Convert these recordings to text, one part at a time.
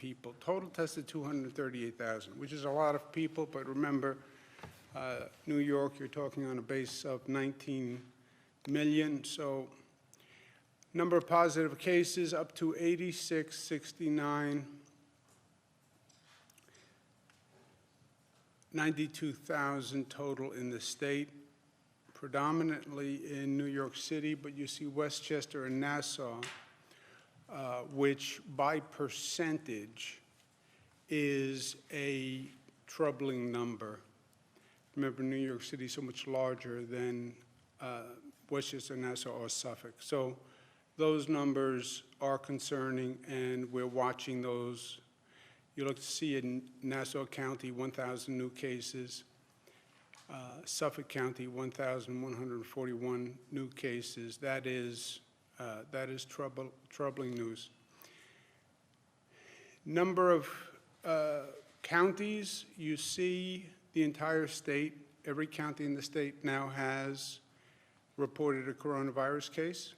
people. Total tested 238,000, which is a lot of people, but remember, New York, you're talking on a base of 19 million, so number of positive cases up to 8669, 92,000 total in the state, predominantly in New York City, but you see Westchester and Nassau, which by percentage is a troubling number. Remember, New York City is so much larger than Westchester, Nassau, or Suffolk. So those numbers are concerning, and we're watching those. You look to see in Nassau County, 1,000 new cases. Suffolk County, 1,141 new cases. That is troubling news. Number of counties, you see the entire state. Every county in the state now has reported a coronavirus case.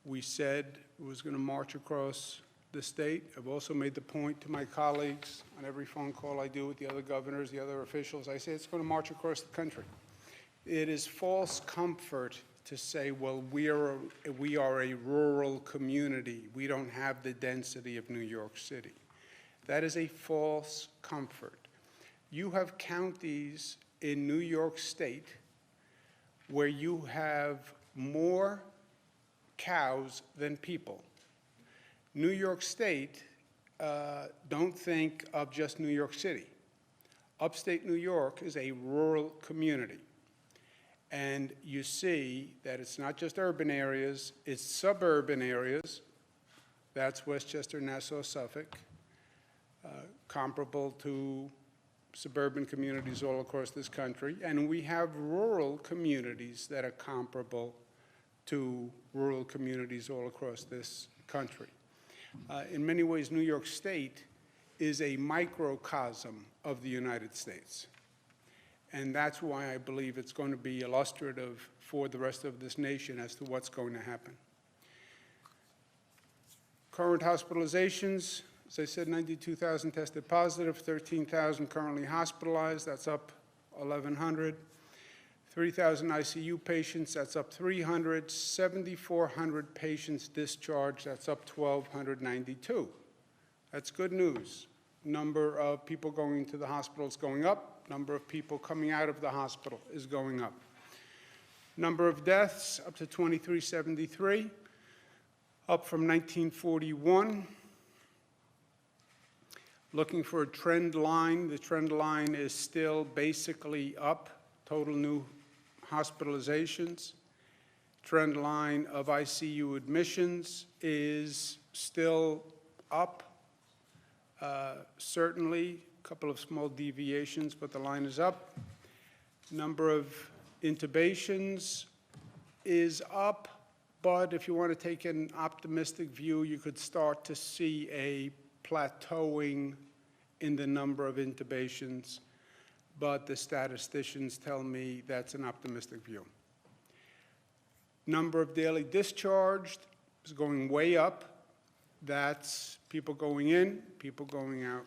We said it was going to march across the state. I've also made the point to my colleagues on every phone call I do with the other governors, the other officials. I say it's going to march across the country. It is false comfort to say, well, we are a rural community. We don't have the density of New York City. That is a false comfort. You have counties in New York State where you have more cows than people. New York State, don't think of just New York City. Upstate New York is a rural community. And you see that it's not just urban areas, it's suburban areas. That's Westchester, Nassau, Suffolk, comparable to suburban communities all across this country. And we have rural communities that are comparable to rural communities all across this country. In many ways, New York State is a microcosm of the United States. And that's why I believe it's going to be illustrative for the rest of this nation as to what's going to happen. Current hospitalizations, as I said, 92,000 tested positive, 13,000 currently hospitalized, that's up 1,100. 3,000 ICU patients, that's up 300. 7,400 patients discharged, that's up 1,292. That's good news. Number of people going to the hospital is going up. Number of people coming out of the hospital is going up. Number of deaths up to 2,373, up from 1941. Looking for a trend line. The trend line is still basically up. Total new hospitalizations. Trend line of ICU admissions is still up. Certainly, a couple of small deviations, but the line is up. Number of intubations is up, but if you want to take an optimistic view, you could start to see a plateauing in the number of intubations, but the statisticians tell me that's an optimistic view. Number of daily discharged is going way up. That's people going in, people going out.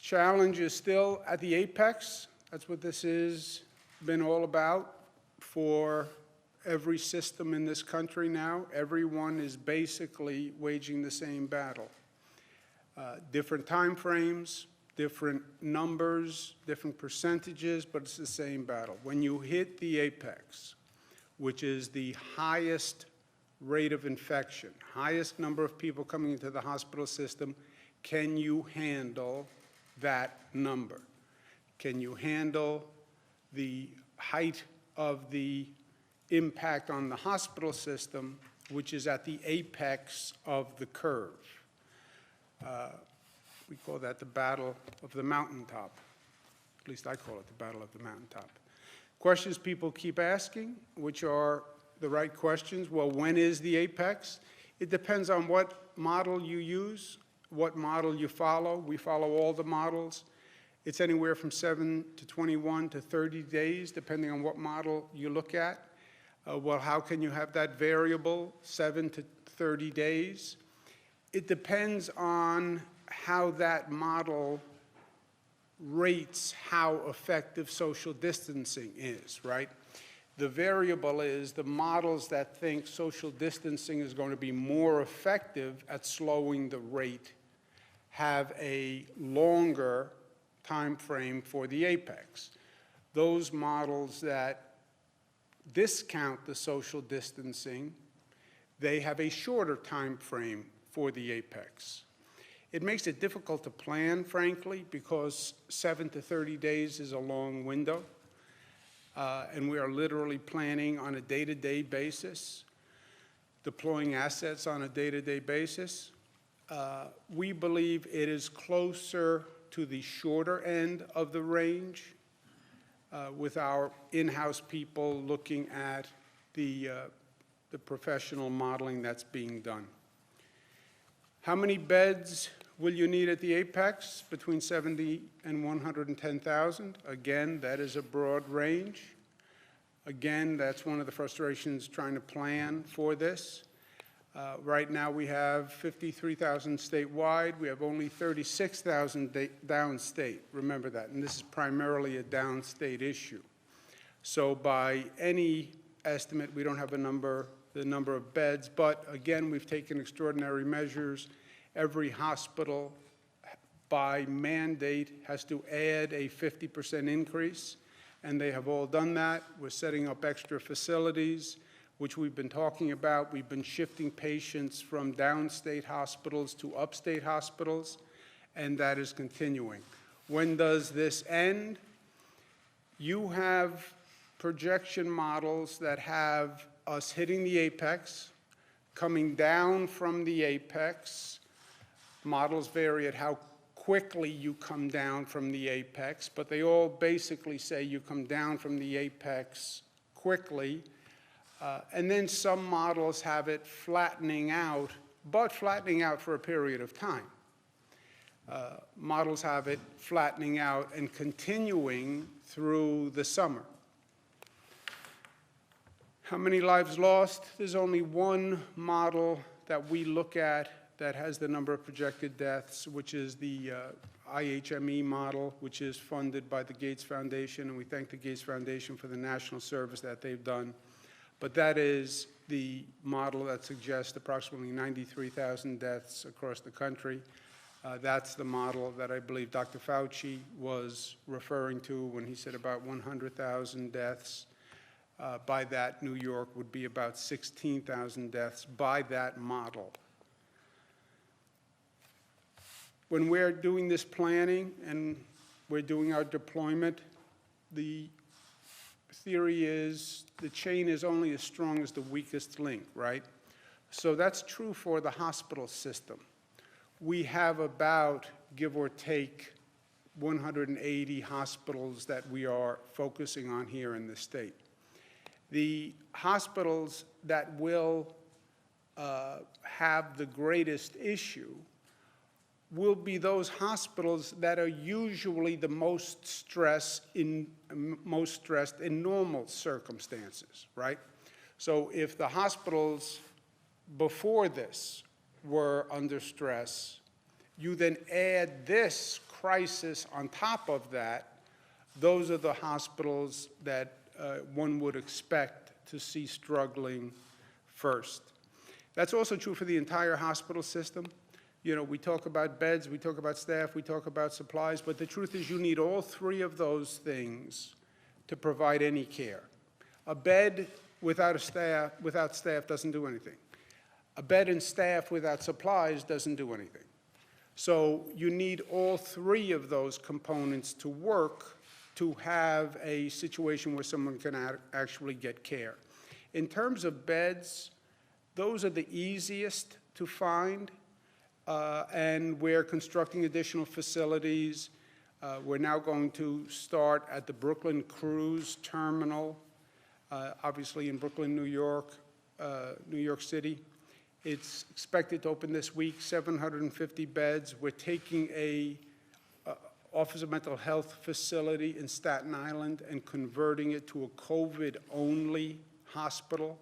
Challenge is still at the apex. That's what this has been all about for every system in this country now. Everyone is basically waging the same battle. Different time frames, different numbers, different percentages, but it's the same battle. When you hit the apex, which is the highest rate of infection, highest number of people coming into the hospital system, can you handle that number? Can you handle the height of the impact on the hospital system, which is at the apex of the curve? We call that the battle of the mountaintop. At least I call it the battle of the mountaintop. Questions people keep asking, which are the right questions. Well, when is the apex? It depends on what model you use, what model you follow. We follow all the models. It's anywhere from 7 to 21 to 30 days, depending on what model you look at. Well, how can you have that variable, 7 to 30 days? It depends on how that model rates how effective social distancing is, right? The variable is the models that think social distancing is going to be more effective at slowing the rate have a longer time frame for the apex. Those models that discount the social distancing, they have a shorter time frame for the apex. It makes it difficult to plan, frankly, because 7 to 30 days is a long window, and we are literally planning on a day-to-day basis, deploying assets on a day-to-day basis. We believe it is closer to the shorter end of the range with our in-house people looking at the professional modeling that's being done. How many beds will you need at the apex? Between 70 and 110,000. Again, that is a broad range. Again, that's one of the frustrations trying to plan for this. Right now we have 53,000 statewide. We have only 36,000 downstate. Remember that. And this is primarily a downstate issue. So by any estimate, we don't have the number of beds. But again, we've taken extraordinary measures. Every hospital, by mandate, has to add a 50% increase. And they have all done that. We're setting up extra facilities, which we've been talking about. We've been shifting patients from downstate hospitals to upstate hospitals, and that is continuing. When does this end? You have projection models that have us hitting the apex, coming down from the apex. Models vary at how quickly you come down from the apex, but they all basically say you come down from the apex quickly. And then some models have it flattening out, but flattening out for a period of time. Models have it flattening out and continuing through the summer. How many lives lost? There's only one model that we look at that has the number of projected deaths, which is the IHME model, which is funded by the Gates Foundation, and we thank the Gates Foundation for the national service that they've done. But that is the model that suggests approximately 93,000 deaths across the country. That's the model that I believe Dr. Fauci was referring to when he said about 100,000 deaths. By that, New York would be about 16,000 deaths by that model. When we're doing this planning and we're doing our deployment, the theory is the chain is only as strong as the weakest link, right? So that's true for the hospital system. We have about, give or take, 180 hospitals that we are focusing on here in the state. The hospitals that will have the greatest issue will be those hospitals that are usually the most stressed in normal circumstances, right? So if the hospitals before this were under stress, you then add this crisis on top of that, those are the hospitals that one would expect to see struggling first. That's also true for the entire hospital system. You know, we talk about beds, we talk about staff, we talk about supplies, but the truth is you need all three of those things to provide any care. A bed without staff doesn't do anything. A bed and staff without supplies doesn't do anything. So you need all three of those components to work to have a situation where someone can actually get care. In terms of beds, those are the easiest to find. And we're constructing additional facilities. We're now going to start at the Brooklyn Cruise Terminal, obviously in Brooklyn, New York City. It's expected to open this week, 750 beds. We're taking a Office of Mental Health facility in Staten Island and converting it to a COVID-only hospital.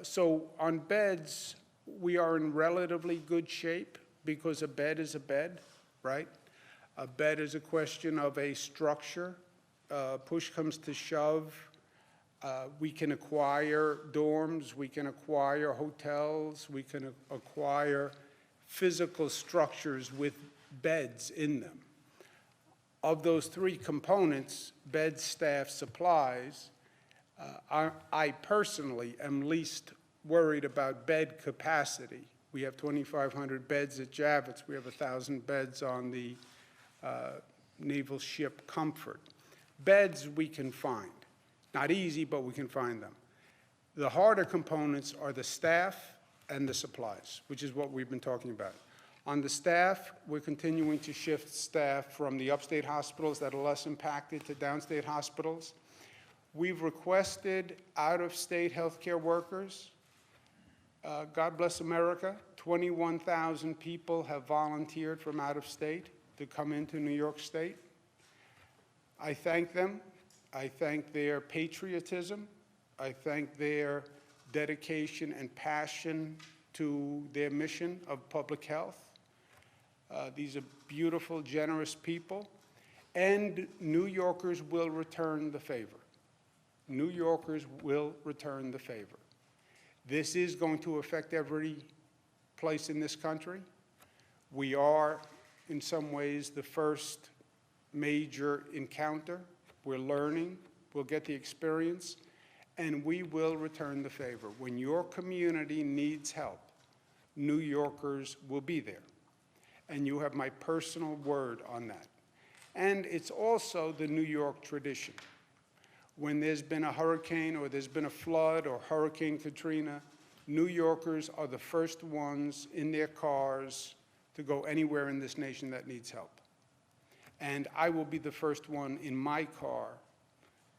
So on beds, we are in relatively good shape because a bed is a bed, right? A bed is a question of a structure. Push comes to shove. We can acquire dorms, we can acquire hotels, we can acquire physical structures with beds in them. Of those three components, beds, staff, supplies, I personally am least worried about bed capacity. We have 2,500 beds at Javits. We have 1,000 beds on the naval ship Comfort. Beds we can find. Not easy, but we can find them. The harder components are the staff and the supplies, which is what we've been talking about. On the staff, we're continuing to shift staff from the upstate hospitals that are less impacted to downstate hospitals. We've requested out-of-state healthcare workers. God bless America, 21,000 people have volunteered from out of state to come into New York State. I thank them. I thank their patriotism. I thank their dedication and passion to their mission of public health. These are beautiful, generous people, and New Yorkers will return the favor. New Yorkers will return the favor. This is going to affect every place in this country. We are, in some ways, the first major encounter. We're learning, we'll get the experience, and we will return the favor. When your community needs help, New Yorkers will be there. And you have my personal word on that. And it's also the New York tradition. When there's been a hurricane or there's been a flood or Hurricane Katrina, New Yorkers are the first ones in their cars to go anywhere in this nation that needs help. And I will be the first one in my car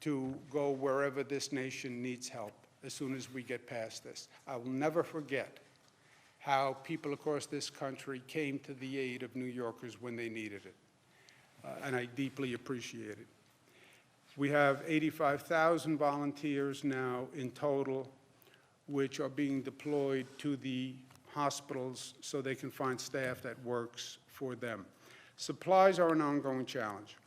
to go wherever this nation needs help as soon as we get past this. I will never forget how people across this country came to the aid of New Yorkers when they needed it. And I deeply appreciate it. We have 85,000 volunteers now in total, which are being deployed to the hospitals so they can find staff that works for them. Supplies are an ongoing challenge.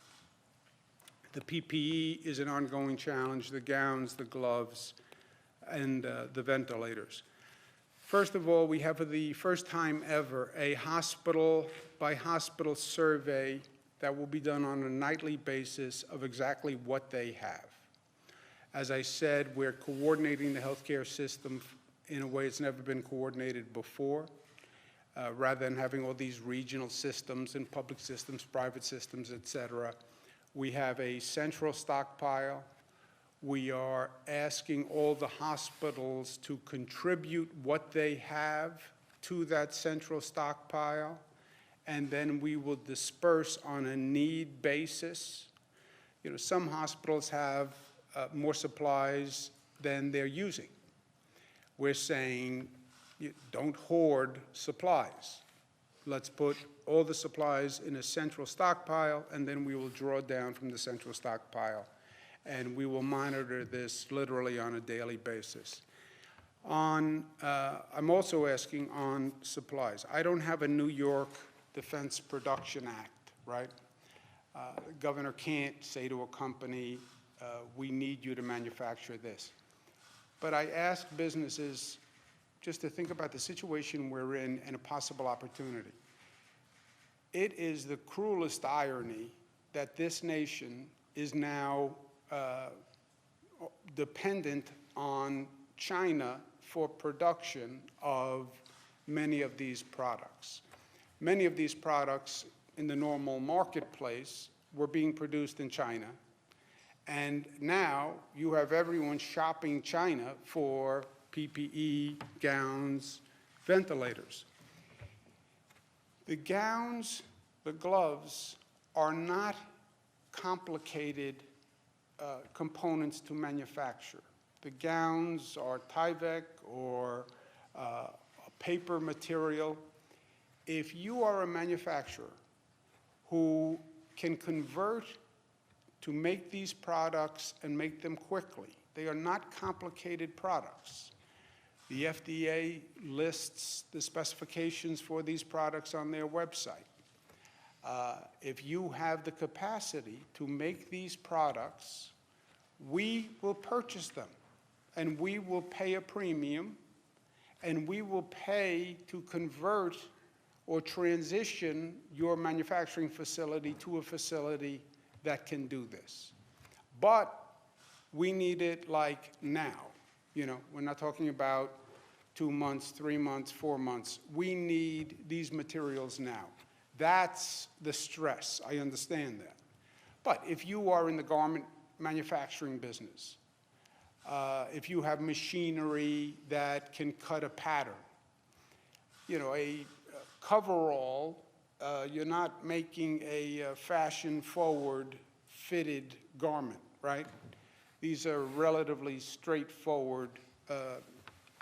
The PPE is an ongoing challenge, the gowns, the gloves, and the ventilators. First of all, we have for the first time ever a hospital-by-hospital survey that will be done on a nightly basis of exactly what they have. As I said, we're coordinating the healthcare system in a way it's never been coordinated before, rather than having all these regional systems and public systems, private systems, et cetera. We have a central stockpile. We are asking all the hospitals to contribute what they have to that central stockpile, and then we will disperse on a need basis. You know, some hospitals have more supplies than they're using. We're saying, don't hoard supplies. Let's put all the supplies in a central stockpile, and then we will draw down from the central stockpile. And we will monitor this literally on a daily basis. I'm also asking on supplies. I don't have a New York Defense Production Act, right? The governor can't say to a company, we need you to manufacture this. But I ask businesses just to think about the situation we're in and a possible opportunity. It is the cruelest irony that this nation is now dependent on China for production of many of these products. Many of these products in the normal marketplace were being produced in China, and now you have everyone shopping China for PPE, gowns, ventilators. The gowns, the gloves are not complicated components to manufacture. The gowns are Tyvek or a paper material. If you are a manufacturer who can convert to make these products and make them quickly, they are not complicated products. The FDA lists the specifications for these products on their website. If you have the capacity to make these products, we will purchase them, and we will pay a premium, and we will pay to convert or transition your manufacturing facility to a facility that can do this. But we need it like now. You know, we're not talking about 2 months, 3 months, 4 months. We need these materials now. That's the stress. I understand that. But if you are in the garment manufacturing business, if you have machinery that can cut a pattern, you know, a coverall, you're not making a fashion-forward fitted garment, right? These are relatively straightforward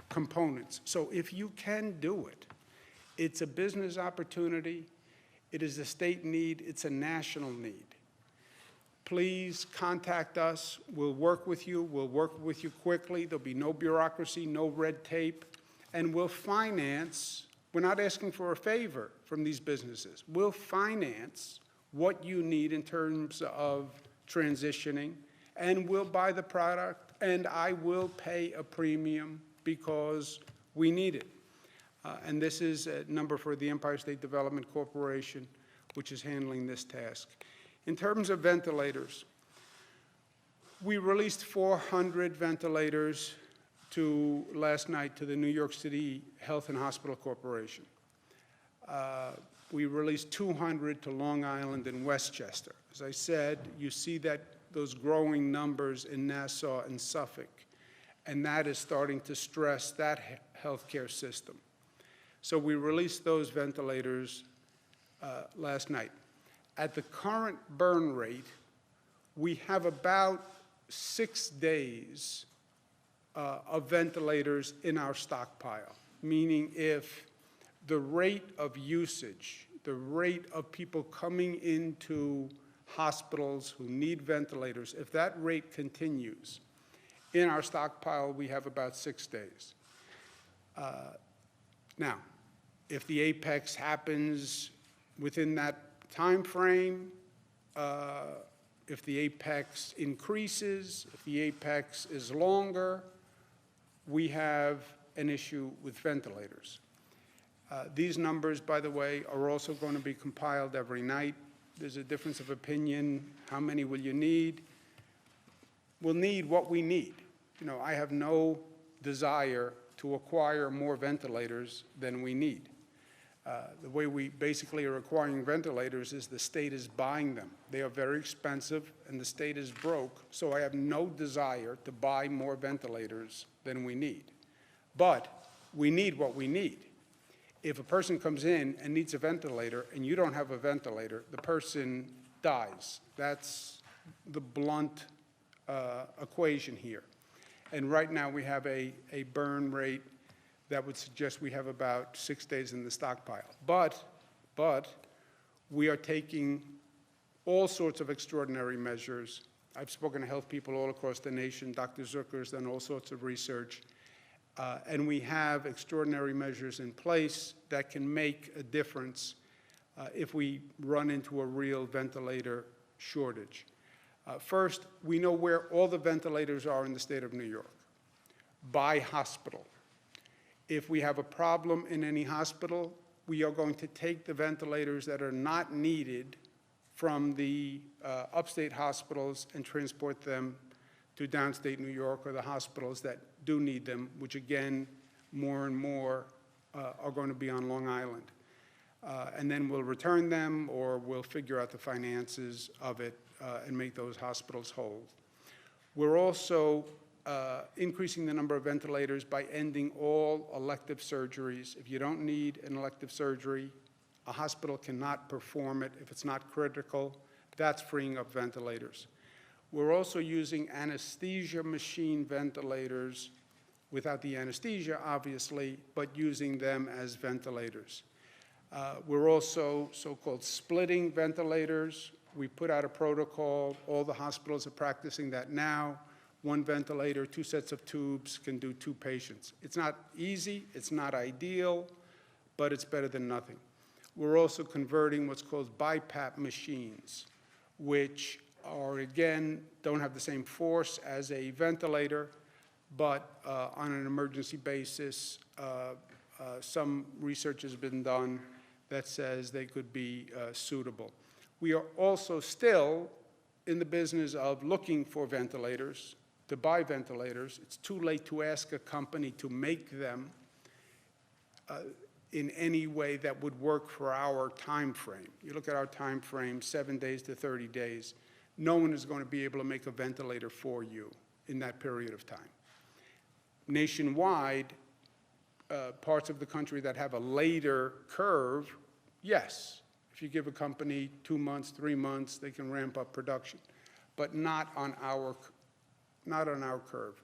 components. So if you can do it, it's a business opportunity, it is a state need, it's a national need. Please contact us. We'll work with you. We'll work with you quickly. There'll be no bureaucracy, no red tape, and we'll finance. We're not asking for a favor from these businesses. We'll finance what you need in terms of transitioning, and we'll buy the product, and I will pay a premium because we need it. And this is a number for the Empire State Development Corporation, which is handling this task. In terms of ventilators, we released 400 ventilators last night to the New York City Health and Hospital Corporation. We released 200 to Long Island and Westchester. As I said, you see those growing numbers in Nassau and Suffolk, and that is starting to stress that healthcare system. So we released those ventilators last night. At the current burn rate, we have about 6 days of ventilators in our stockpile, meaning if the rate of usage, the rate of people coming into hospitals who need ventilators, if that rate continues, in our stockpile we have about 6 days. Now, if the apex happens within that time frame, if the apex increases, if the apex is longer, we have an issue with ventilators. These numbers, by the way, are also going to be compiled every night. There's a difference of opinion. How many will you need? We'll need what we need. You know, I have no desire to acquire more ventilators than we need. The way we basically are acquiring ventilators is the state is buying them. They are very expensive, and the state is broke, so I have no desire to buy more ventilators than we need. But we need what we need. If a person comes in and needs a ventilator and you don't have a ventilator, the person dies. That's the blunt equation here. And right now we have a burn rate that would suggest we have about 6 days in the stockpile. But we are taking all sorts of extraordinary measures. I've spoken to health people all across the nation. Dr. Zucker's done all sorts of research. And we have extraordinary measures in place that can make a difference if we run into a real ventilator shortage. First, we know where all the ventilators are in the state of New York, by hospital. If we have a problem in any hospital, we are going to take the ventilators that are not needed from the upstate hospitals and transport them to downstate New York or the hospitals that do need them, which again, more and more are going to be on Long Island. And then we'll return them, or we'll figure out the finances of it and make those hospitals whole. We're also increasing the number of ventilators by ending all elective surgeries. If you don't need an elective surgery, a hospital cannot perform it. If it's not critical, that's freeing up ventilators. We're also using anesthesia machine ventilators without the anesthesia, obviously, but using them as ventilators. We're also so-called splitting ventilators. We put out a protocol. All the hospitals are practicing that now, one ventilator, 2 sets of tubes can do 2 patients. It's not easy, it's not ideal, but it's better than nothing. We're also converting what's called BiPAP machines, which are, again, don't have the same force as a ventilator, but on an emergency basis, some research has been done that says they could be suitable. We are also still in the business of looking for ventilators, to buy ventilators. It's too late to ask a company to make them in any way that would work for our time frame. You look at our time frame, 7 days to 30 days. No one is going to be able to make a ventilator for you in that period of time. Nationwide, parts of the country that have a later curve, yes. If you give a company 2 months, 3 months, they can ramp up production, but not on our curve.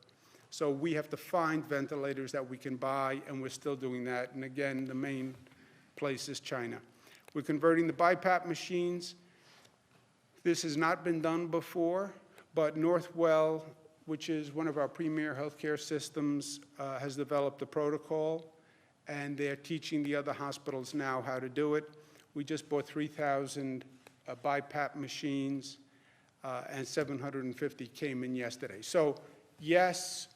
So we have to find ventilators that we can buy, and we're still doing that. And again, the main place is China. We're converting the BiPAP machines. This has not been done before, but Northwell, which is one of our premier healthcare systems, has developed a protocol, and they're teaching the other hospitals now how to do it. We just bought 3,000 BiPAP machines, and 750 came in yesterday. So yes,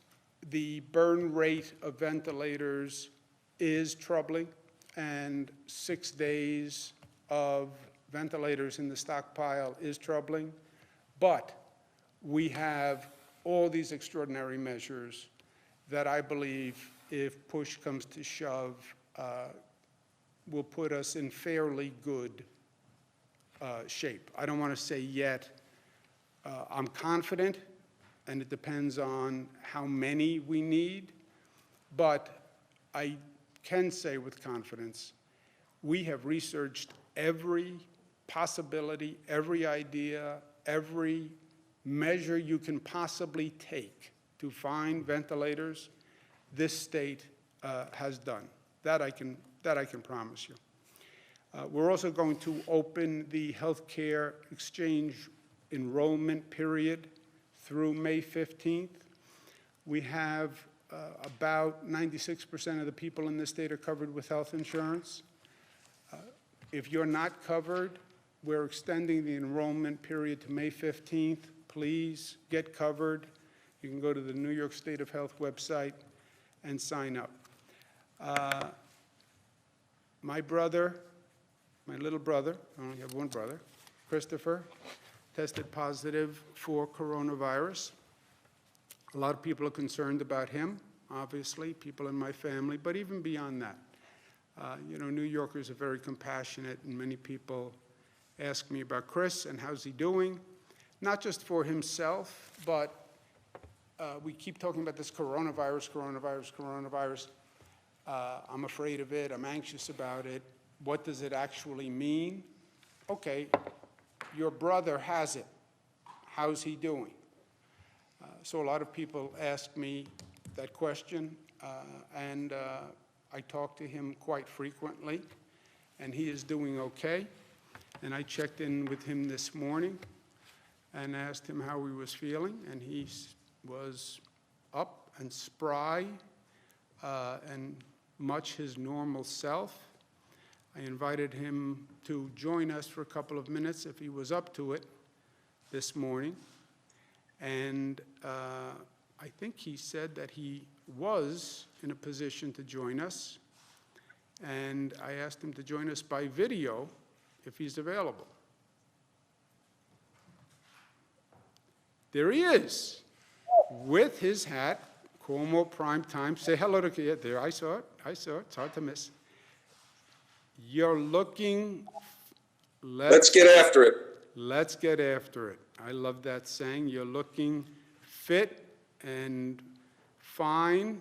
the burn rate of ventilators is troubling, and 6 days of ventilators in the stockpile is troubling, but we have all these extraordinary measures that I believe, if push comes to shove, will put us in fairly good shape. I don't want to say yet I'm confident, and it depends on how many we need, but I can say with confidence, we have researched every possibility, every idea, every measure you can possibly take to find ventilators. This state has done. That I can promise you. We're also going to open the healthcare exchange enrollment period through May 15th. We have about 96% of the people in this state are covered with health insurance. If you're not covered, we're extending the enrollment period to May 15th. Please get covered. You can go to the New York State of Health website and sign up. My brother, my little brother, I only have one brother, Christopher, tested positive for coronavirus. A lot of people are concerned about him, obviously, people in my family, but even beyond that. You know, New Yorkers are very compassionate, and many people ask me about Chris and how's he doing, not just for himself, but we keep talking about this coronavirus. I'm afraid of it, I'm anxious about it. What does it actually mean? Okay, your brother has it. How's he doing? So a lot of people ask me that question, and I talk to him quite frequently, and he is doing okay. And I checked in with him this morning and asked him how he was feeling, and he was up and spry and much his normal self. I invited him to join us for a couple of minutes if he was up to it this morning. And I think he said that he was in a position to join us. And I asked him to join us by video if he's available. There he is, with his hat, Cuomo prime time. Say hello to Kia. There, I saw it. It's hard to miss. You're looking. Let's get after it. Let's get after it. I love that saying. You're looking fit and fine.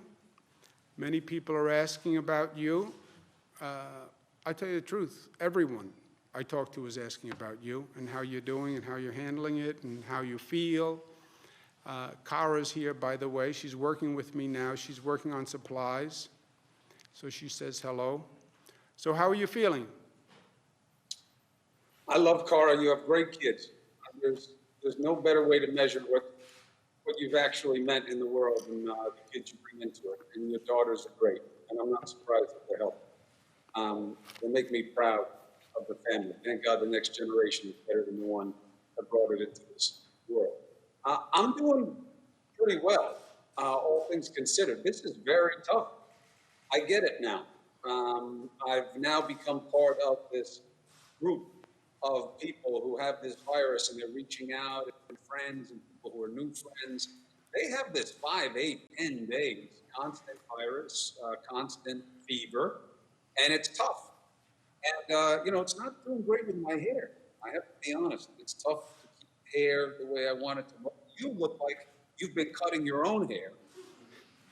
Many people are asking about you. I tell you the truth, everyone I talk to is asking about you and how you're doing and how you're handling it and how you feel. Kara's here, by the way. She's working with me now. She's working on supplies. So she says hello. So how are you feeling? I love Kara. You have great kids. There's no better way to measure what you've actually meant in the world and the kids you bring into it. And your daughters are great, and I'm not surprised that they're healthy. They make me proud of the family. Thank God the next generation is better than the one that brought it into this world. I'm doing pretty well, all things considered. This is very tough. I get it now. I've now become part of this group of people who have this virus and they're reaching out and friends and people who are new friends. They have this 5, 8, 10 days, constant virus, constant fever, and it's tough. And, it's not doing great with my hair. I have to be honest. It's tough to keep hair the way I want it to look. You look like you've been cutting your own hair,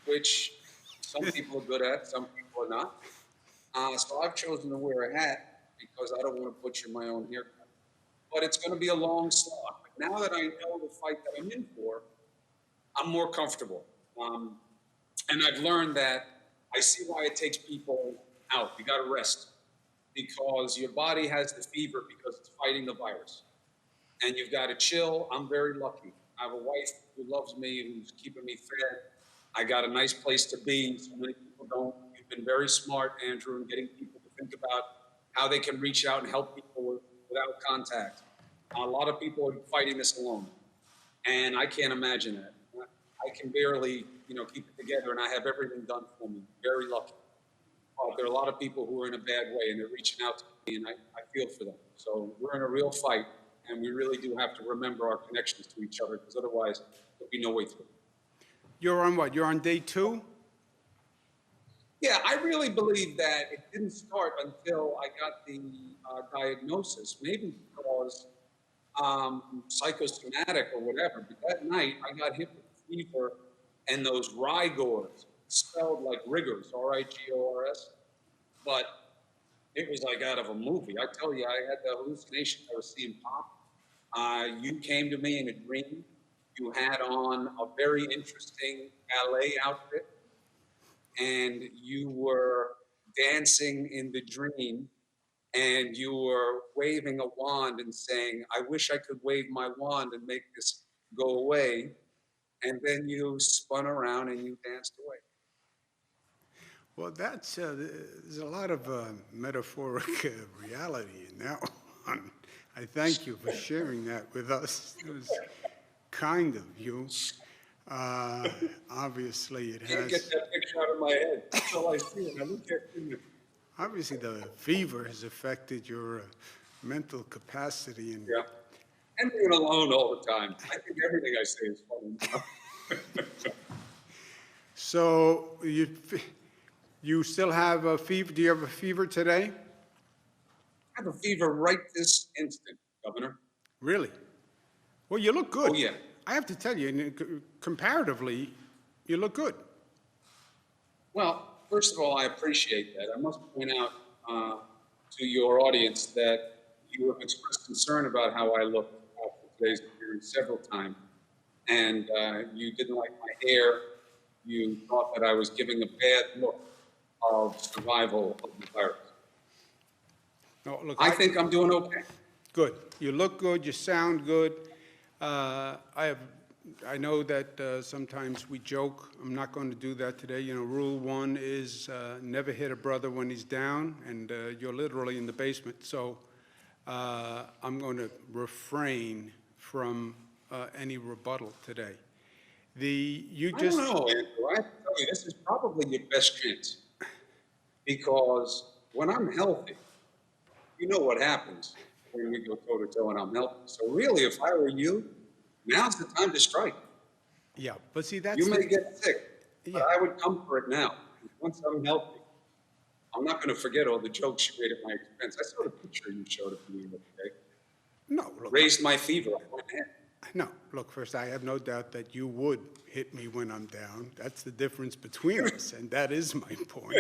which some people are good at, some people are not. So I've chosen to wear a hat because I don't want to butcher my own haircut. But it's going to be a long slog. But now that I know the fight that I'm in for, I'm more comfortable. And I've learned that I see why it takes people out. You got to rest because your body has the fever because it's fighting the virus. And you've got to chill. I'm very lucky. I have a wife who loves me, who's keeping me fed. I got a nice place to be. So many people don't. You've been very smart, Andrew, in getting people to think about how they can reach out and help people without contact. A lot of people are fighting this alone, and I can't imagine that. I can barely, keep it together, and I have everything done for me. Very lucky. There are a lot of people who are in a bad way, and they're reaching out to me, and I feel for them. So we're in a real fight, and we really do have to remember our connections to each other, because otherwise there'll be no way through. You're on what? You're on day 2? Yeah, I really believe that it didn't start until I got the diagnosis, maybe because psychosomatic or whatever. But that night, I got hit with fever and those rigors, spelled like rigors, R-I-G-O-R-S. But it was like out of a movie. I tell you, I had the hallucination. I was seeing pop. You came to me in a dream. You had on a very interesting ballet outfit, and you were dancing in the dream, and you were waving a wand and saying, "I wish I could wave my wand and make this go away." And then you spun around and you danced away. Well, there's a lot of metaphoric reality in that one. I thank you for sharing that with us. It was kind of you. Obviously, it I can't has. get that picture out of my head. That's all I see. And I look at you. Obviously, the fever has affected your mental capacity. And Yeah. And being alone all the time. I think everything I say is funny. So you still have a fever? Do you have a fever today? I have a fever right this instant, Governor. Really? Well, you look good. Oh, yeah. I have to tell you, comparatively, you look good. Well, first of all, I appreciate that. I must point out to your audience that you have expressed concern about how I look after today's appearance several times. And you didn't like my hair. You thought that I was giving a bad look of survival of the virus. No, look, I think I'm doing okay. Good. You look good. You sound good. I know that sometimes we joke. I'm not going to do that today. Rule 1 is never hit a brother when he's down, and you're literally in the basement. So I'm going to refrain from any rebuttal today. I don't know, Andrew. I have to tell you, this is probably your best chance. Because when I'm healthy, you know what happens when we go toe-to-toe and I'm healthy. So really, if I were you, now's the time to strike. Yeah, but see, that's... You may get sick, but Yeah. I would come for it now. Once I'm healthy, I'm not going to forget all the jokes you made at my expense. I saw the picture you showed of me the other day. No, look... Raised my fever up my head. No, look, first, I have no doubt that you would hit me when I'm down. That's the difference between us, and that is my point.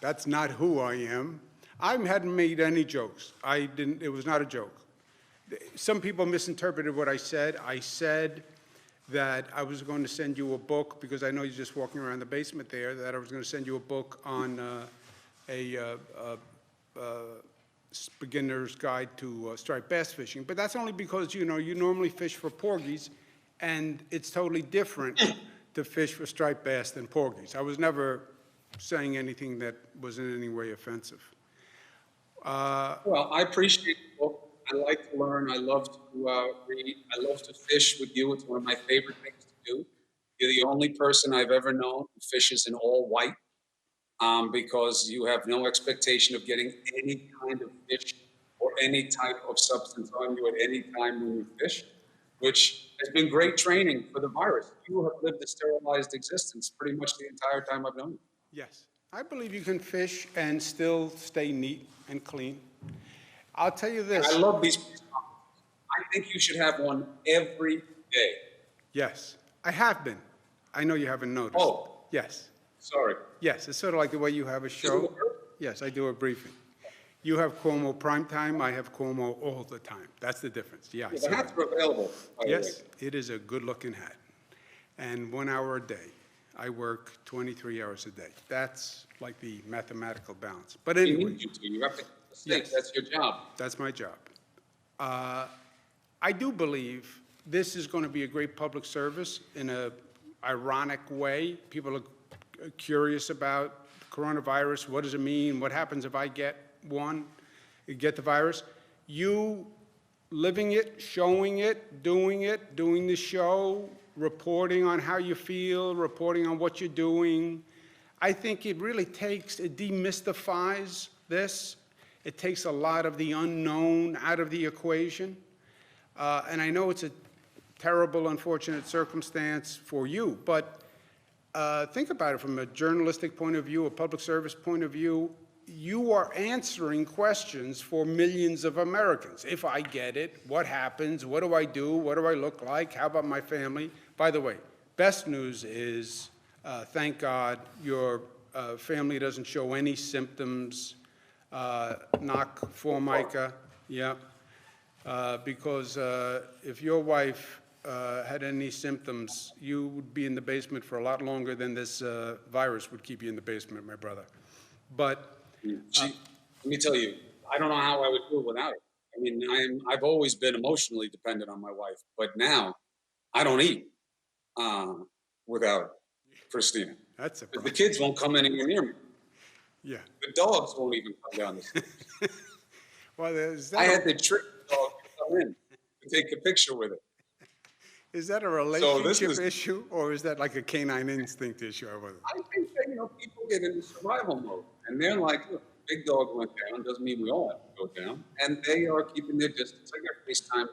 That's not who I am. I hadn't made any jokes. It was not a joke. Some people misinterpreted what I said. I said that I was going to send you a book, because I know you're just walking around the basement there, that I was going to send you a book on a beginner's guide to striped bass fishing. But that's only because, you normally fish for porgies, And it's totally different to fish for striped bass than porgies. I was never saying anything that was in any way offensive. Well, I appreciate the book. I like to learn. I love to read. I love to fish with you. It's one of my favorite things to do. You're the only person I've ever known who fishes in all white, because you have no expectation of getting any kind of fish or any type of substance on you at any time when you fish, which has been great training for the virus. You have lived a sterilized existence pretty much the entire time I've known you. Yes, I believe you can fish and still stay neat and clean. I'll tell you this. I love these press conferences. I think you should have one every day. Yes, I have been. I know you haven't noticed. Oh. Yes. Sorry. Yes, it's sort of like the way you have a show. Yes, I do a briefing. You have Cuomo prime time, I have Cuomo all the time. That's the difference. Yeah, I The see hats that. are available, by the Yes, way. it is a good-looking hat. And 1 hour a day. I work 23 hours a day. That's like the mathematical balance. But You anyway, need you to. You have to stay. Yes. That's your job. that's my job. I do believe this is going to be a great public service in a ironic way. People are curious about coronavirus. What does it mean? What happens if I get the virus? You living it, showing it, doing the show, reporting on how you feel, reporting on what you're doing. I think it really it demystifies this. It takes a lot of the unknown out of the equation. And I know it's a terrible, unfortunate circumstance for you, but think about it from a journalistic point of view, a public service point of view. You are answering questions for millions of Americans. If I get it, what happens? What do I do? What do I look like? How about my family? By the way, best news is, thank God, your family doesn't show any symptoms. Knock Formica, yeah. Because if your wife had any symptoms, you would be in the basement for a lot longer than this virus would keep you in the basement, my brother. But Let me tell you, I don't know how I would do it without it. I mean, I've always been emotionally dependent on my wife, but now I don't eat without Christina. that's a The problem. kids won't come anywhere near me. Yeah. The dogs won't even come down the stairs. Well, is I that, had to trick the dog to come in to take a picture with it. is that a So this relationship is- issue, or is that like a canine instinct issue? I wasn't. I think that, people get into survival mode, and they're like, look, big dog went down, doesn't mean we all have to go down, and they are keeping their distance. I get a FaceTime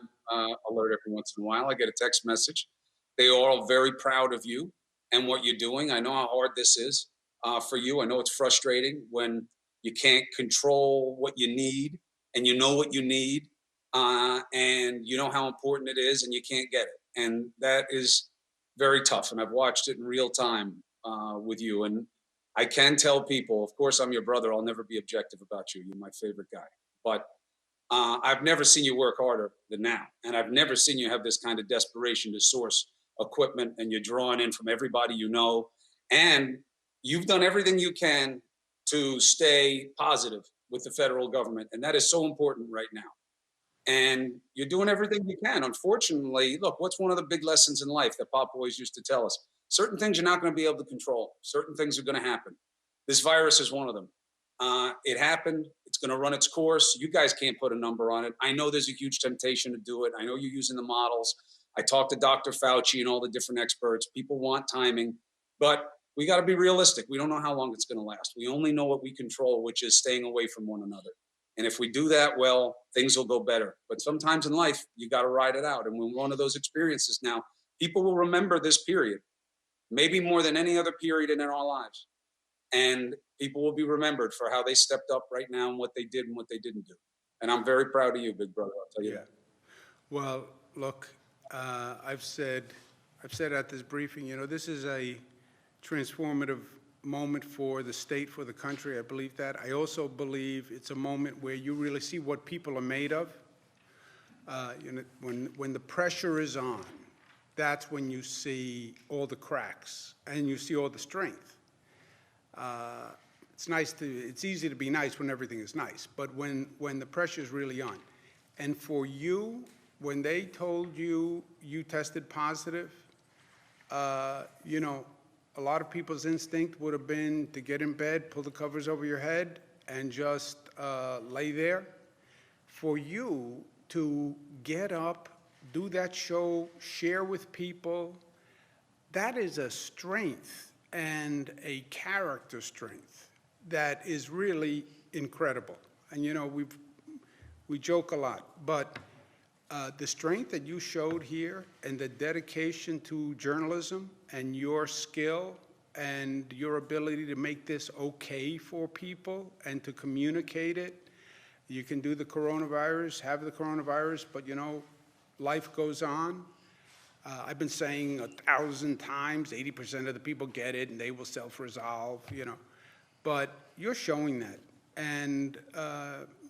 alert every once in a while. I get a text message. They are all very proud of you and what you're doing. I know how hard this is for you. I know it's frustrating when you can't control what you need, and you know what you need, and you know how important it is, and you can't get it. And that is very tough, and I've watched it in real time with you. And I can tell people, of course, I'm your brother. I'll never be objective about you. You're my favorite guy. But I've never seen you work harder than now. And I've never seen you have this kind of desperation to source equipment, and you're drawing in from everybody you know. And you've done everything you can to stay positive with the federal government. And that is so important right now. And you're doing everything you can. Unfortunately, look, what's one of the big lessons in life that Pop always used to tell us? Certain things you're not going to be able to control. Certain things are going to happen. This virus is one of them. It happened. It's going to run its course. You guys can't put a number on it. I know there's a huge temptation to do it. I know you're using the models. I talked to Dr. Fauci and all the different experts. People want timing, but we got to be realistic. We don't know how long it's going to last. We only know what we control, which is staying away from one another. And if we do that well, things will go better. But sometimes in life, you got to ride it out. And when one of those experiences now, people will remember this period, maybe more than any other period in our lives. And people will be remembered for how they stepped up right now and what they did and what they didn't do. And I'm very proud of you, big brother. I'll tell you Yeah. that. Well, look, I've said at this briefing, this is a transformative moment for the state, for the country. I believe that. I also believe it's a moment where you really see what people are made of. When the pressure is on, that's when you see all the cracks and you see all the strength. It's easy to be nice when everything is nice, but when the pressure is really on. And for you when they told you you tested positive, you know, a lot of people's instinct would have been to get in bed, pull the covers over your head, and just lay there. For you to get up, do that show, share with people, that is a strength and a character strength that is really incredible. And you know, we joke a lot, but the strength that you showed here and the dedication to journalism and your skill and your ability to make this okay for people and to communicate it. You can do the coronavirus, have the coronavirus, but you know, life goes on. I've been saying 1,000 times, 80% of the people get it and they will self-resolve, you know. But you're showing that. And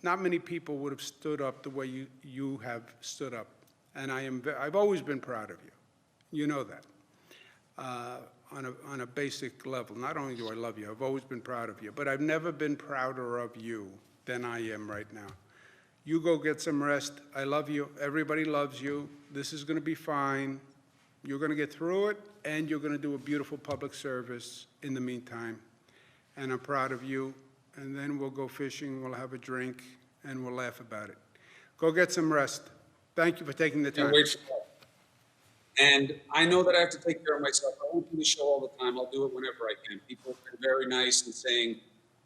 not many people would have stood up the way you have stood up. And I've always been proud of you. You know that. On a basic level. Not only do I love you, I've always been proud of you. But I've never been prouder of you than I am right now. You go get some rest. I love you. Everybody loves you. This is going to be fine. You're going to get through it, and you're going to do a beautiful public service in the meantime. And I'm proud of you. And then we'll go fishing, we'll have a drink, and we'll laugh about it. Go get some rest. Thank you for taking the time. Can't wait for that. And I know that I have to take care of myself. I won't do the show all the time. I'll do it whenever I can. People have been very nice in saying,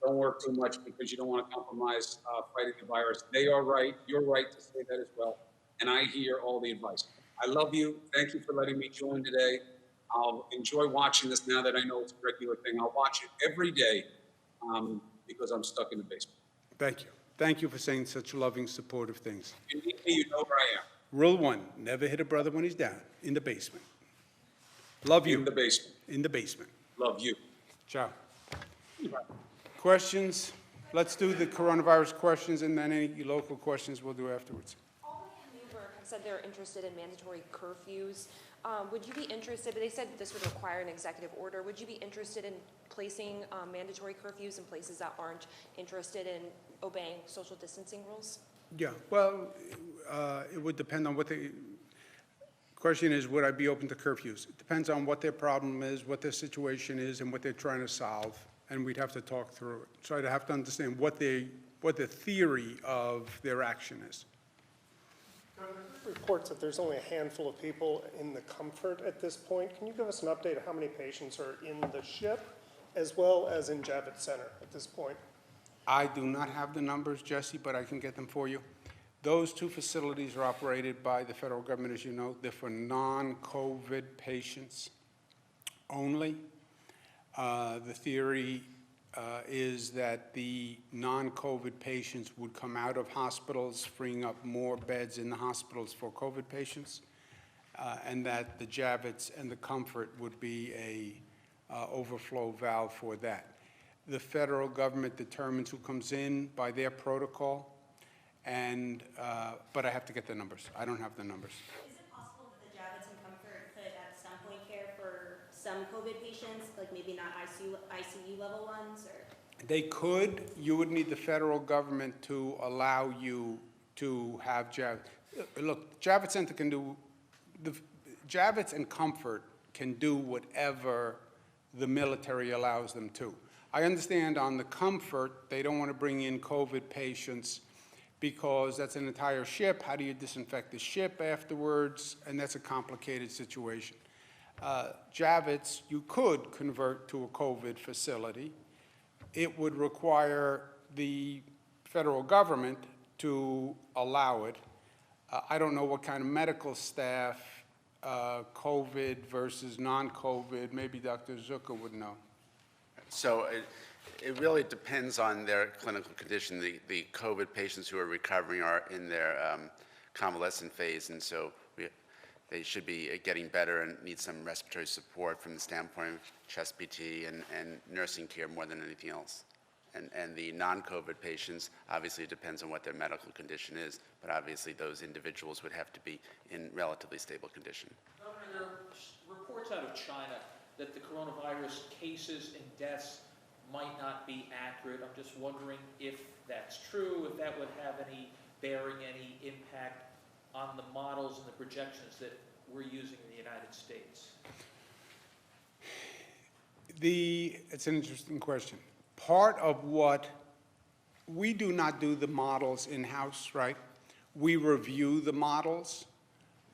don't work too much because you don't want to compromise fighting the virus. They are right. You're right to say that as well. And I hear all the advice. I love you. Thank you for letting me join today. I'll enjoy watching this now that I know it's a regular thing. I'll watch it every day because I'm stuck in the basement. Thank you. Thank you for saying such loving, supportive things. If you need me, you know where I am. Rule 1, never hit a brother when he's down, in the basement. Love you. In the basement. In the basement. Love you. Ciao. Questions? Let's do the coronavirus questions, and then any local questions we'll do afterwards. Albany and Newburgh have said they're interested in mandatory curfews. Would you be interested, they said this would require an executive order, would you be interested in placing mandatory curfews in places that aren't interested in obeying social distancing rules? Yeah, well, it would depend on what the question is, would I be open to curfews? It depends on what their problem is, what their situation is, and what they're trying to solve, and we'd have to talk through it. So I'd have to understand what the theory of their action is. Reports that there's only a handful of people in the Comfort at this point. Can you give us an update of how many patients are in the SHIP as well as in Javits Center at this point? I do not have the numbers, Jesse, but I can get them for you. Those two facilities are operated by the federal government, as you know. They're for non-COVID patients only. The theory is that the non-COVID patients would come out of hospitals, freeing up more beds in the hospitals for COVID patients, and that the Javits and the Comfort would be a overflow valve for that. The federal government determines who comes in by their protocol, and but I have to get the numbers. I don't have the numbers. Is it possible that the Javits and Comfort could at some point care for some COVID patients, like maybe not ICU level ones, or? They could. You would need the federal government to allow you to have Javits. Look, Javits Center can do, the Javits and Comfort can do whatever the military allows them to. I understand on the Comfort, they don't want to bring in COVID patients because that's an entire ship. How do you disinfect the ship afterwards? And that's a complicated situation. Javits, you could convert to a COVID facility. It would require the federal government to allow it. I don't know what kind of medical staff, COVID versus non-COVID, maybe Dr. Zucker would know. So it really depends on their clinical condition. The COVID patients who are recovering are in their convalescent phase, and so they should be getting better and need some respiratory support from the standpoint of chest PT and nursing care more than anything else. And the non-COVID patients, obviously it depends on what their medical condition is, but obviously those individuals would have to be in relatively stable condition. Governor, there are reports out of China that the coronavirus cases and deaths might not be accurate. I'm just wondering if that's true, if that would have any bearing, any impact on the models and the projections that we're using in the United States? It's an interesting question. Part of what, we do not do the models in-house, right? We review the models,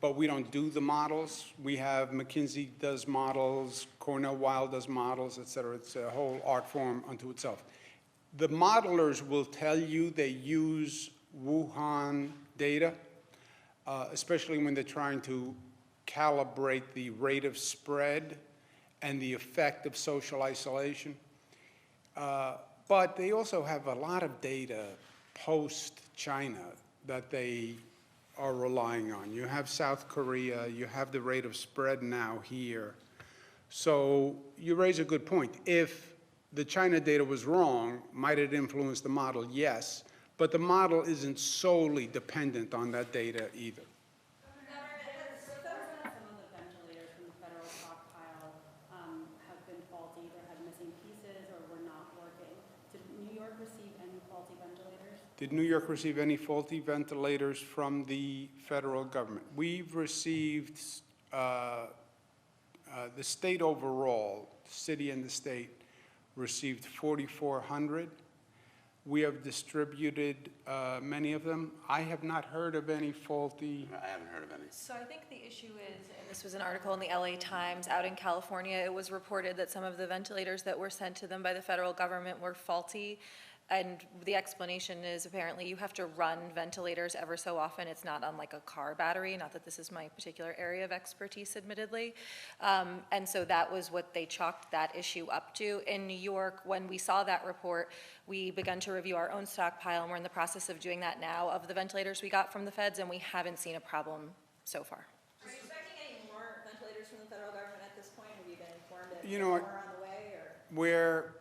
but we don't do the models. We have McKinsey does models, Cornell Wilde does models, et cetera. It's a whole art form unto itself. The modelers will tell you they use Wuhan data, especially when they're trying to calibrate the rate of spread and the effect of social isolation. But they also have a lot of data post-China that they are relying on. You have South Korea, you have the rate of spread now here. So you raise a good point. If the China data was wrong, might it influence the model? Yes, but the model isn't solely dependent on that data either. Some of the ventilators from the federal stockpile have been faulty, either had missing pieces or were not working. Did New York receive any faulty ventilators? Did New York receive any faulty ventilators from the federal government? We've received, the state overall, the city and the state, received 4,400. We have distributed many of them. I have not heard of any faulty. I haven't heard of any. So I think the issue is, and this was an article in the LA Times out in California, it was reported that some of the ventilators that were sent to them by the federal government were faulty. And the explanation is apparently you have to run ventilators ever so often. It's not unlike a car battery, not that this is my particular area of expertise, admittedly. And so that was what they chalked that issue up to. In New York, when we saw that report, we began to review our own stockpile, and we're in the process of doing that now of the ventilators we got from the feds, and we haven't seen a problem so far. Are you expecting any more ventilators from the federal government at this point? Have you been informed that You there know are what? more on the way, or? Where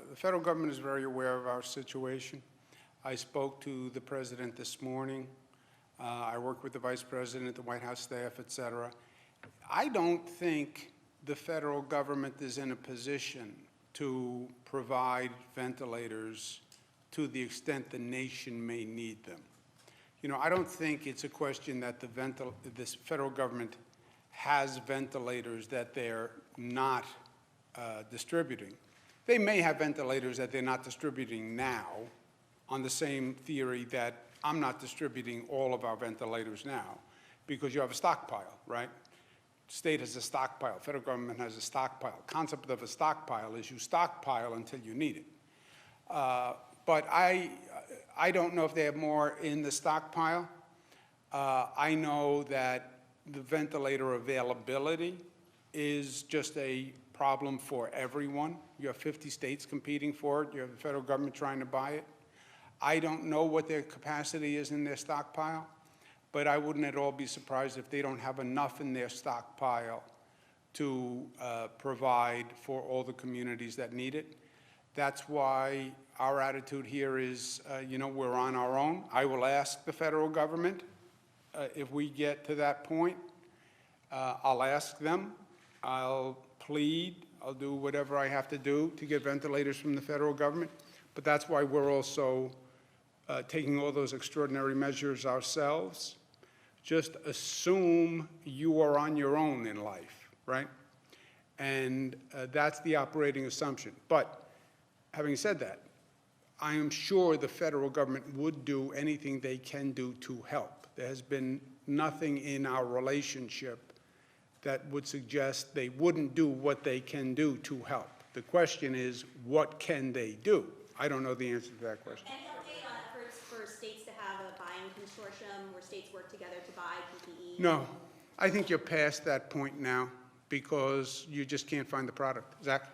the federal government is very aware of our situation. I spoke to the president this morning. I worked with the vice president, the White House staff, et cetera. I don't think the federal government is in a position to provide ventilators to the extent the nation may need them. You know, I don't think it's a question that this federal government has ventilators that they're not distributing. They may have ventilators that they're not distributing now, on the same theory that I'm not distributing all of our ventilators now, because you have a stockpile, right? State has a stockpile, federal government has a stockpile. Concept of a stockpile is you stockpile until you need it. But I don't know if they have more in the stockpile. I know that the ventilator availability is just a problem for everyone. You have 50 states competing for it. You have the federal government trying to buy it. I don't know what their capacity is in their stockpile, but I wouldn't at all be surprised if they don't have enough in their stockpile to provide for all the communities that need it. That's why our attitude here is, you know, we're on our own. I will ask the federal government if we get to that point. I'll ask them. I'll plead. I'll do whatever I have to do to get ventilators from the federal government. But that's why we're also taking all those extraordinary measures ourselves. Just assume you are on your own in life, right? And that's the operating assumption. But having said that, I am sure the federal government would do anything they can do to help. There has been nothing in our relationship that would suggest they wouldn't do what they can do to help. The question is, what can they do? I don't know the answer to that question. Any update on efforts for states to have a buying consortium where states work together to buy PPE? No, I think you're past that point now because you just can't find the product. Zach?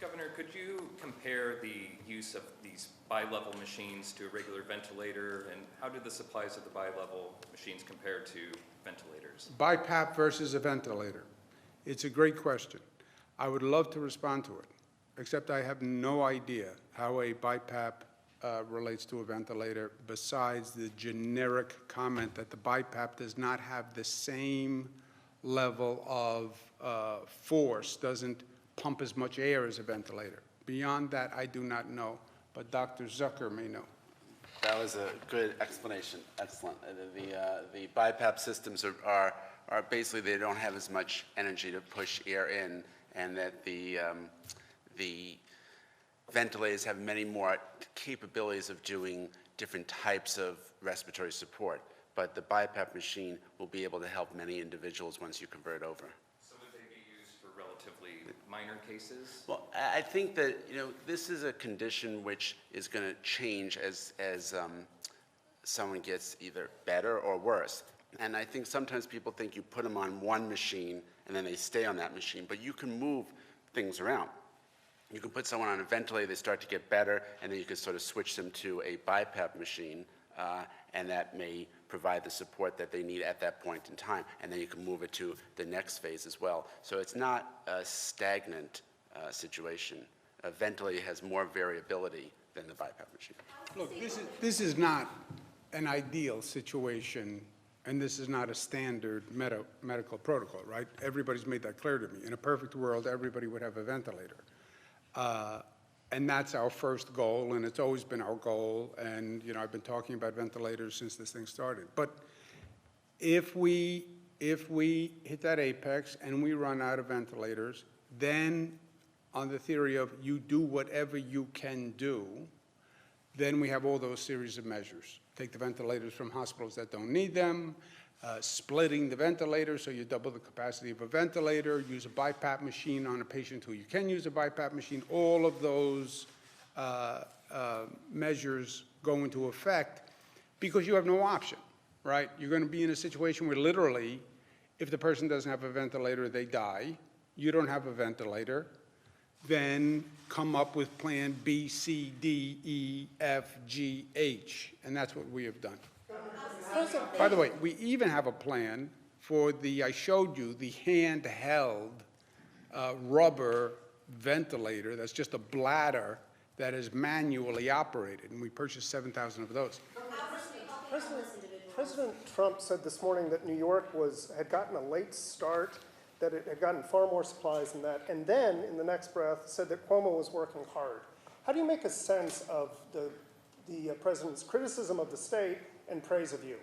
Governor, could you compare the use of these bi-level machines to a regular ventilator, and how do the supplies of the bi-level machines compare to ventilators? BiPAP versus a ventilator. It's a great question. I would love to respond to it, except I have no idea how a BiPAP relates to a ventilator, besides the generic comment that the BiPAP does not have the same level of force, doesn't pump as much air as a ventilator. Beyond that, I do not know, but Dr. Zucker may know. That was a good explanation. Excellent. The BiPAP systems are basically, they don't have as much energy to push air in, and that the ventilators have many more capabilities of doing different types of respiratory support. But the BiPAP machine will be able to help many individuals once you convert over. So would they be used for relatively minor cases? Well, I think that, this is a condition which is going to change as someone gets either better or worse. And I think sometimes people think you put them on one machine and then they stay on that machine, but you can move things around. You can put someone on a ventilator, they start to get better, and then you can sort of switch them to a BiPAP machine, and that may provide the support that they need at that point in time, and then you can move it to the next phase as well. So it's not a stagnant situation. A ventilator has more variability than the BiPAP machine. Look, this is not an ideal situation, and this is not a standard medical protocol, right? Everybody's made that clear to me. In a perfect world, everybody would have a ventilator. And that's our first goal, and it's always been our goal. And, I've been talking about ventilators since this thing started. But if we hit that apex and we run out of ventilators, then on the theory of you do whatever you can do, then we have all those series of measures. Take the ventilators from hospitals that don't need them, splitting the ventilator so you double the capacity of a ventilator, use a BiPAP machine on a patient who you can use a BiPAP machine. All of those measures go into effect because you have no option, right? You're going to be in a situation where literally, if the person doesn't have a ventilator, they die. You don't have a ventilator. Then come up with plan B, C, D, E, F, G, H, and that's what we have done. By the way, we even have a plan for I showed you the handheld rubber ventilator that's just a bladder that is manually operated, and we purchased 7,000 of those. President Trump said this morning that New York had gotten a late start, that it had gotten far more supplies than that, and then, in the next breath, said that Cuomo was working hard. How do you make a sense of the president's criticism of the state and praise of you?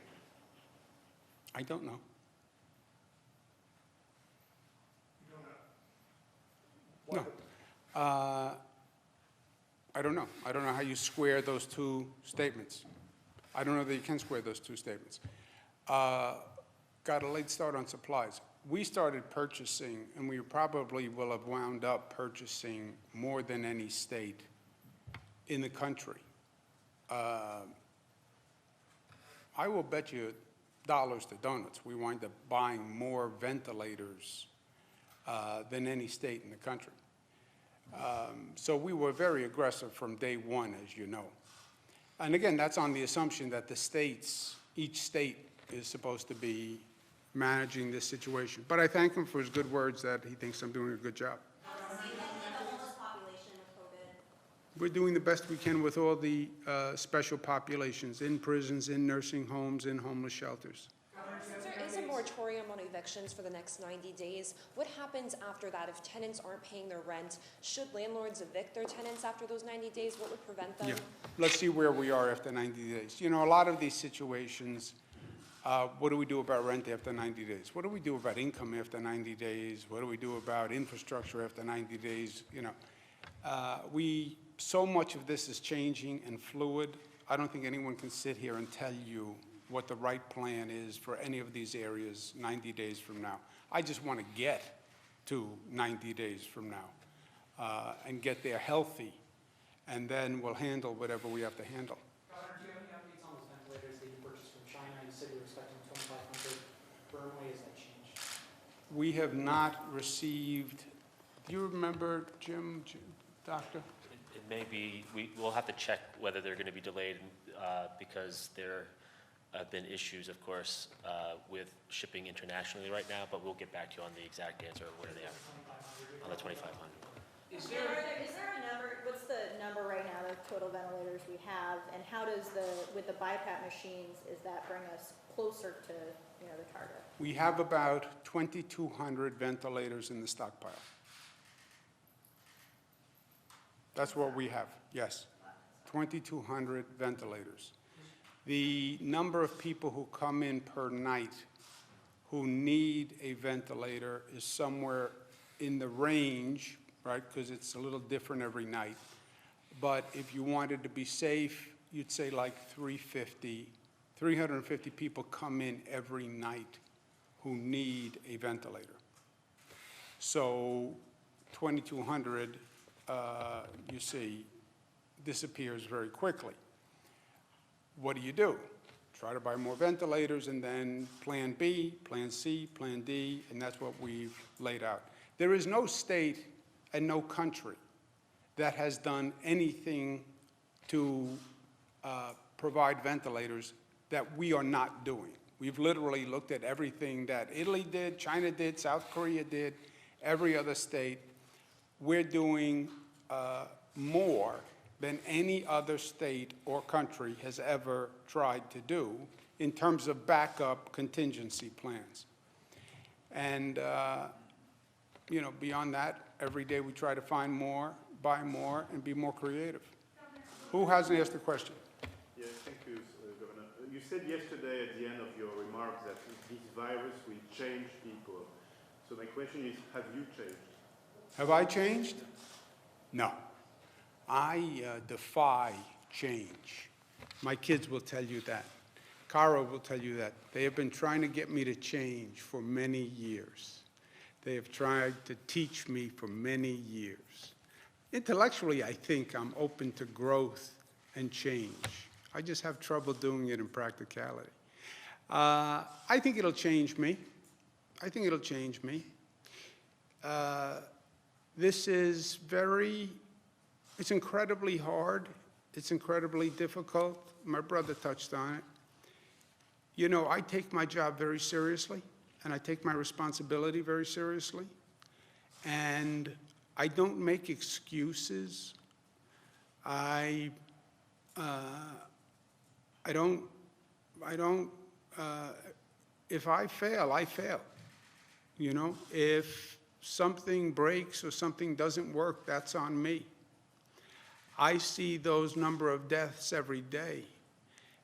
I don't know. You don't know? No. I don't know. I don't know how you square those two statements. I don't know that you can square those two statements. Got a late start on supplies. We started purchasing, and we probably will have wound up purchasing more than any state in the country. I will bet you dollars to donuts we wind up buying more ventilators than any state in the country. So we were very aggressive from day one, as you know. And again, that's on the assumption that each state is supposed to be managing this situation. But I thank him for his good words that he thinks I'm doing a good job. We're doing the best we can with all the special populations in prisons, in nursing homes, in homeless shelters. Since there is a moratorium on evictions for the next 90 days, what happens after that if tenants aren't paying their rent? Should landlords evict their tenants after those 90 days? What would prevent them? Yeah. Let's see where we are after 90 days. A lot of these situations, what do we do about rent after 90 days? What do we do about income after 90 days? What do we do about infrastructure after 90 days? So much of this is changing and fluid. I don't think anyone can sit here and tell you what the right plan is for any of these areas 90 days from now. I just want to get to 90 days from now and get there healthy, and then we'll handle whatever we have to handle. Governor, do you have any updates on those ventilators that you purchased from China? You said you were expecting 2,500. Where has that changed? We have not received, do you remember, Jim, Doctor? It may be, we'll have to check whether they're going to be delayed because there have been issues, of course, with shipping internationally right now, but we'll get back to you on the exact answer of where they are on the 2,500. Is there a number, what's the number right now of total ventilators we have, and how does with the BiPAP machines, does that bring us closer to, the target? We have about 2,200 ventilators in the stockpile. That's what we have, yes. 2,200 ventilators. The number of people who come in per night who need a ventilator is somewhere in the range, right, because it's a little different every night. But if you wanted to be safe, you'd say like 350 people come in every night who need a ventilator. So 2,200, you see, disappears very quickly. What do? Try to buy more ventilators, and then plan B, plan C, plan D, and that's what we've laid out. There is no state and no country that has done anything to provide ventilators that we are not doing. We've literally looked at everything that Italy did, China did, South Korea did, every other state. We're doing more than any other state or country has ever tried to do in terms of backup contingency plans. And, you know, beyond that, every day we try to find more, buy more, and be more creative. Who hasn't asked a question? Yes, thank you, Governor. You said yesterday at the end of your remarks that this virus will change people. So my question is, have you changed? Have I changed? No. I defy change. My kids will tell you that. Cara will tell you that. They have been trying to get me to change for many years. They have tried to teach me for many years. Intellectually, I think I'm open to growth and change. I just have trouble doing it in practicality. I think it'll change me. I think it'll change me. This is it's incredibly hard. It's incredibly difficult. My brother touched on it. You know, I take my job very seriously, and I take my responsibility very seriously. And I don't make excuses. If I fail, I fail. You know, if something breaks or something doesn't work, that's on me. I see those number of deaths every day,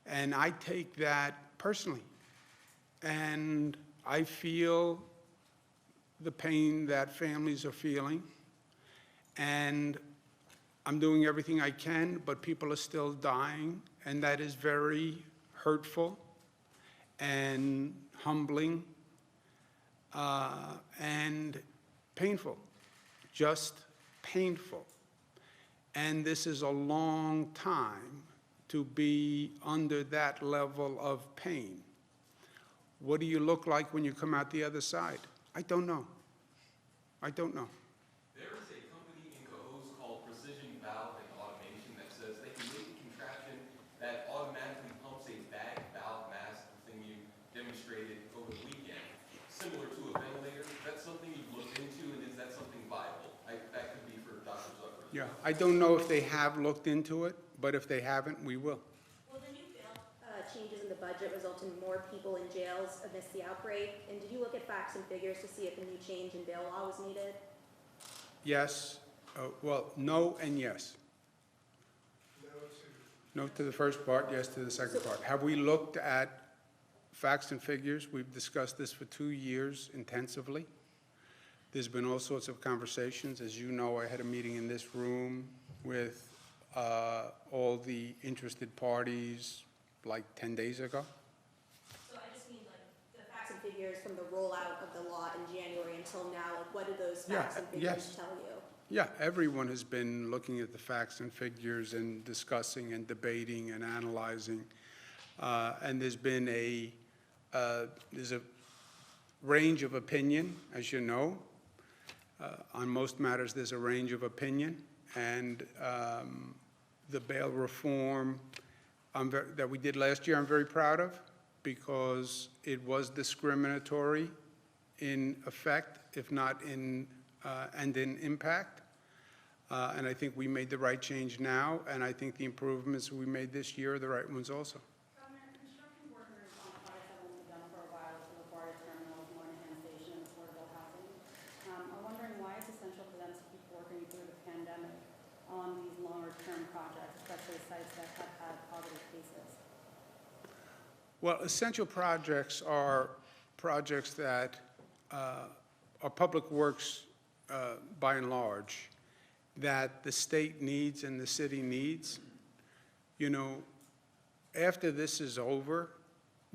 and I take that personally. And I feel the pain that families are feeling, and I'm doing everything I can, but people are still dying, and that is very hurtful and humbling and painful, just painful. And this is a long time to be under that level of pain. What do you look like when you come out the other side? I don't know. I don't know. There is a company in cahoots called Precision Valve and Automation that says they can make a contraption that automatically pumps a bag valve mask, the thing you demonstrated over the weekend, similar to a ventilator. Is that something you've looked into, and is that something viable? That could be for Dr. Zucker. Yeah, I don't know if they have looked into it, but if they haven't, we will. Will the new bail changes in the budget result in more people in jails amidst the outbreak? And did you look at facts and figures to see if a new change in bail law was needed? Yes. Well, no and yes. No to the first part, yes to the second part. Have we looked at facts and figures? We've discussed this for 2 years intensively. There's been all sorts of conversations. As you know, I had a meeting in this room with all the interested parties like 10 days ago. So I just mean like the facts and figures from the rollout of the law in January until now, like what do those facts and figures tell you? Yeah, everyone has been looking at the facts and figures and discussing and debating and analyzing. And there's been there's a range of opinion, as you know. On most matters, there's a range of opinion. And the bail reform that we did last year, I'm very proud of, because it was discriminatory in effect, if not in impact. And I think we made the right change now, and I think the improvements we made this year are the right ones also. Governor, construction workers on projects that will be done for a while to the Florida terminals, Moynihan Station, and affordable housing are wondering why it's essential for them to keep working through the pandemic on these longer-term projects, especially sites that have had positive cases. Well, essential projects are projects that are public works by and large, that the state needs and the city needs. You know, after this is over,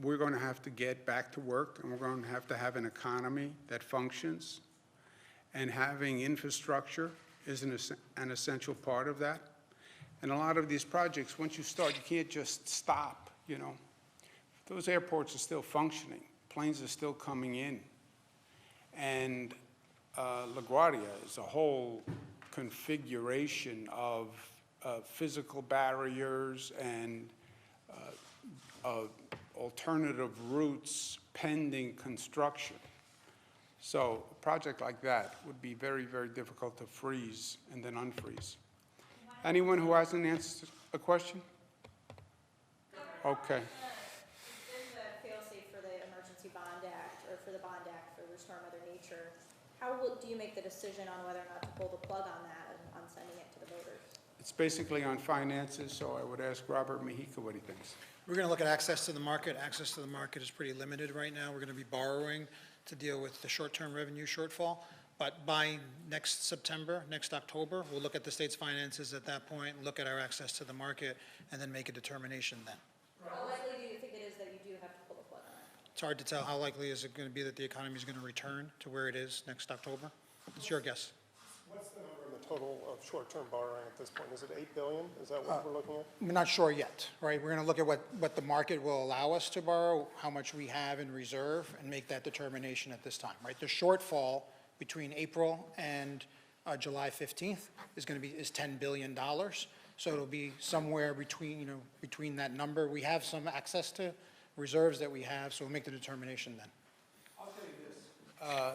we're going to have to get back to work, and we're going to have an economy that functions. And having infrastructure is an essential part of that. And a lot of these projects, once you start, you can't just stop, you know. Those airports are still functioning. Planes are still coming in. And LaGuardia is a whole configuration of physical barriers and alternative routes pending construction. So a project like that would be very, very difficult to freeze and then unfreeze. Anyone who hasn't answered a question? Okay. There's a fail-safe for the Emergency Bond Act, or for the Bond Act for Restore Mother Nature. How do you make the decision on whether or not to pull the plug on that and on sending it to the voters? It's basically on finances, so I would ask Robert Mejica what he thinks. We're going to look at access to the market. Access to the market is pretty limited right now. We're going to be borrowing to deal with the short-term revenue shortfall. But by next September, next October, we'll look at the state's finances at that point, look at our access to the market, and then make a determination then. How likely do you think it is that you do have to pull the plug on it? It's hard to tell how likely is it going to be that the economy is going to return to where it is next October. It's your guess. What's the number in the total of short-term borrowing at this point? Is it 8 billion? Is that what we're looking at? We're not sure yet, right? We're going to look at what the market will allow us to borrow, how much we have in reserve, and make that determination at this time, right? The shortfall between April and July 15th is going to be $10 billion. So it'll be somewhere between, between that number. We have some access to reserves that we have, so we'll make the determination then. I'll tell you this,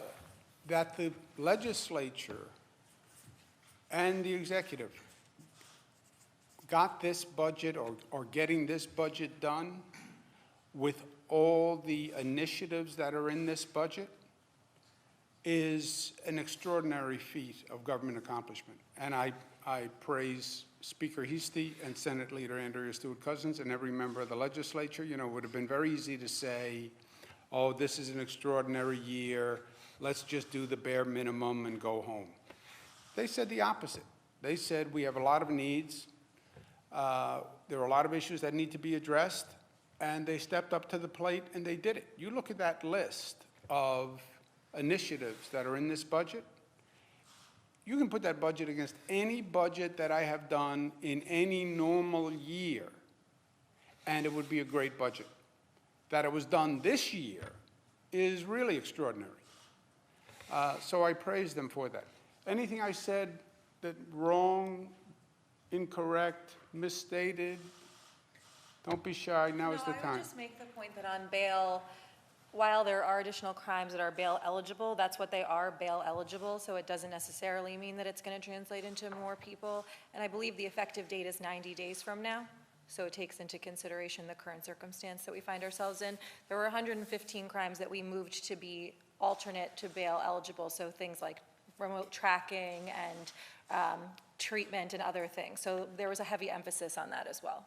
that the legislature and the executive got this budget or getting this budget done with all the initiatives that are in this budget is an extraordinary feat of government accomplishment. And I praise Speaker Heastie and Senate Leader Andrea Stewart-Cousins and every member of the legislature. You know, it would have been very easy to say, oh, this is an extraordinary year, let's just do the bare minimum and go home. They said the opposite. They said we have a lot of needs, there are a lot of issues that need to be addressed, and they stepped up to the plate and they did it. You look at that list of initiatives that are in this budget, you can put that budget against any budget that I have done in any normal year, and it would be a great budget. That it was done this year is really extraordinary. So I praise them for that. Anything I said that wrong, incorrect, misstated, don't be shy, now is the I would time. just make the point that on bail, while there are additional crimes that are bail eligible, that's what they are, bail eligible, so it doesn't necessarily mean that it's going to translate into more people. And I believe the effective date is 90 days from now, so it takes into consideration the current circumstance that we find ourselves in. There were 115 crimes that we moved to be alternate to bail eligible, so things like remote tracking and treatment and other things. So there was a heavy emphasis on that as well.